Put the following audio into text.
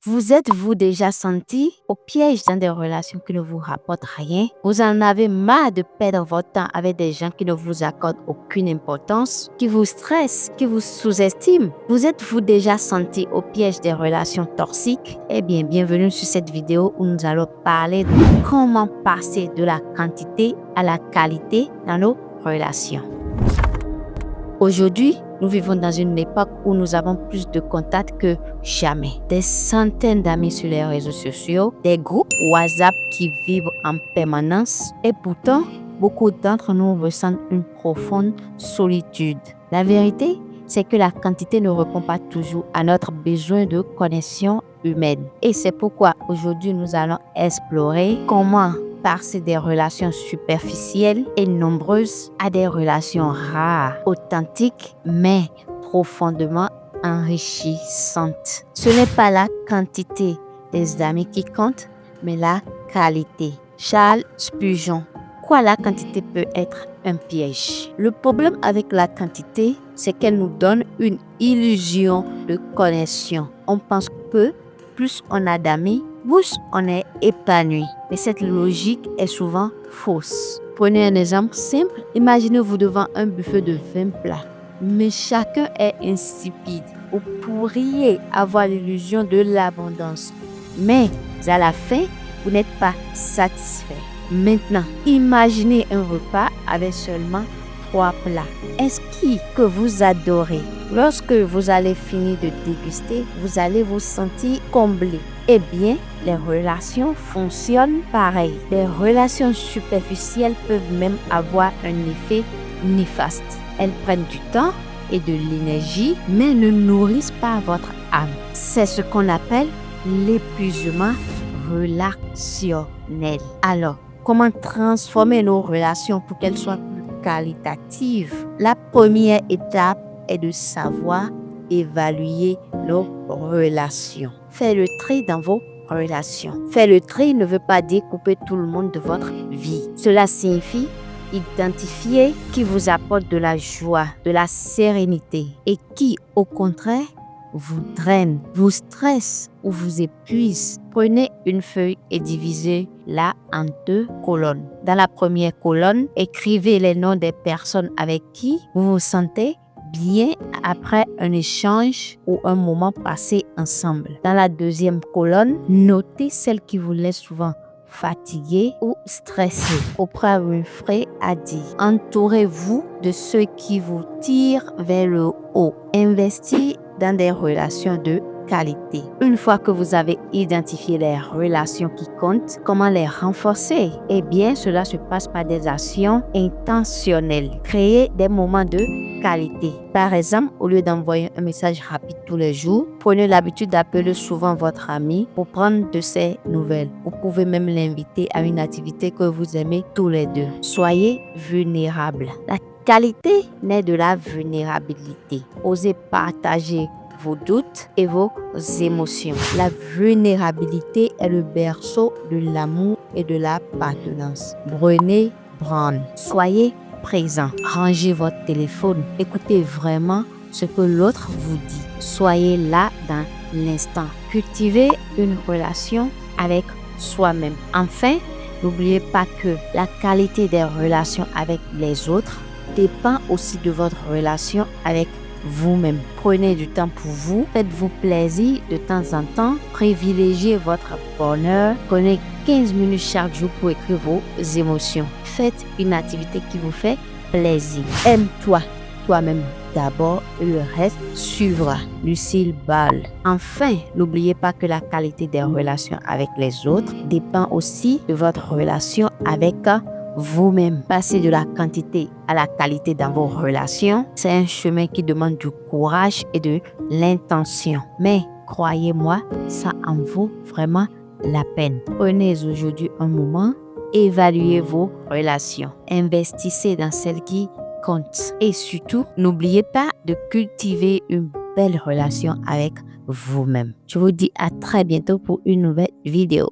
Vous êtes-vous déjà senti au piège dans des relations qui ne vous rapportent rien? Vous en avez marre de perdre votre temps avec des gens qui ne vous accordent aucune importance, qui vous stressent, qui vous sous-estiment? Vous êtes-vous déjà senti au piège des relations toxiques? Eh bien, bienvenue sur cette vidéo où nous allons parler de comment passer de la quantité à la qualité dans nos relations. Aujourd'hui, nous vivons dans une époque où nous avons plus de contacts que jamais. Des centaines d'amis sur les réseaux sociaux, des groupes WhatsApp qui vibrent en permanence et pourtant, beaucoup d'entre nous ressentent une profonde solitude. La vérité, c'est que la quantité ne répond pas toujours à notre besoin de connexion humaine. Et c'est pourquoi aujourd'hui, nous allons explorer comment passer des relations superficielles et nombreuses à des relations rares, authentiques, mais profondément enrichissantes. Ce n'est pas la quantité des amis qui compte, mais la qualité. Charles Spurgeon. Quoi, la quantité peut être un piège? Le problème avec la quantité, c'est qu'elle nous donne une illusion de connexion. On pense que plus on a d'amis, plus on est épanoui. Mais cette logique est souvent fausse. Prenez un exemple simple. Imaginez-vous devant un buffet de 20 plats, mais chacun est insipide. Vous pourriez avoir l'illusion de l'abondance, mais à la fin, vous n'êtes pas satisfait. Maintenant, imaginez un repas avec seulement 3 plats. Est-ce que vous adorez? Lorsque vous allez finir de déguster, vous allez vous sentir comblé. Eh bien, les relations fonctionnent pareil. Les relations superficielles peuvent même avoir un effet néfaste. Elles prennent du temps et de l'énergie, mais ne nourrissent pas votre âme. C'est ce qu'on appelle l'épuisement relationnel. Alors, comment transformer nos relations pour qu'elles soient plus qualitatives? La première étape est de savoir évaluer nos relations. Faites le tri dans vos relations. Faire le tri ne veut pas dire couper tout le monde de votre vie. Cela signifie identifier qui vous apporte de la joie, de la sérénité et qui, au contraire, vous draine, vous stresse ou vous épuise. Prenez une feuille et divisez-la en 2 colonnes. Dans la première colonne, écrivez les noms des personnes avec qui vous vous sentez bien après un échange ou un moment passé ensemble. Dans la deuxième colonne, notez celles qui vous laissent souvent fatigué ou stressé. Oprah Winfrey a dit: entourez-vous de ceux qui vous tirent vers le haut. Investissez dans des relations de qualité. Une fois que vous avez identifié les relations qui comptent, comment les renforcer? Eh bien, cela se passe par des actions intentionnelles. Créez des moments de qualité. Par exemple, au lieu d'envoyer un message rapide tous les jours, prenez l'habitude d'appeler souvent votre ami pour prendre de ses nouvelles. Vous pouvez même l'inviter à une activité que vous aimez tous les deux. Soyez vulnérables. La qualité naît de la vulnérabilité. Osez partager vos doutes et vos émotions. La vulnérabilité est le berceau de l'amour et de l'appartenance. Brené Brown. Soyez présent. Rangez votre téléphone. Écoutez vraiment ce que l'autre vous dit. Soyez là dans l'instant. Cultivez une relation avec soi-même. Enfin, n'oubliez pas que la qualité des relations avec les autres dépend aussi de votre relation avec vous-même. Prenez du temps pour vous, faites-vous plaisir de temps en temps, privilégiez votre bonheur, prenez 15 minutes chaque jour pour écrire vos émotions. Faites une activité qui vous fait plaisir. Aime-toi, toi-même d'abord et le reste suivra. Lucille Ball. Enfin, n'oubliez pas que la qualité des relations avec les autres dépend aussi de votre relation avec vous-même. Passer de la quantité à la qualité dans vos relations, c'est un chemin qui demande du courage et de l'intention. Mais croyez-moi, ça en vaut vraiment la peine. Prenez aujourd'hui un moment, évaluez vos relations, investissez dans celles qui comptent. Et surtout, n'oubliez pas de cultiver une belle relation avec vous-même. Je vous dis à très bientôt pour une nouvelle vidéo.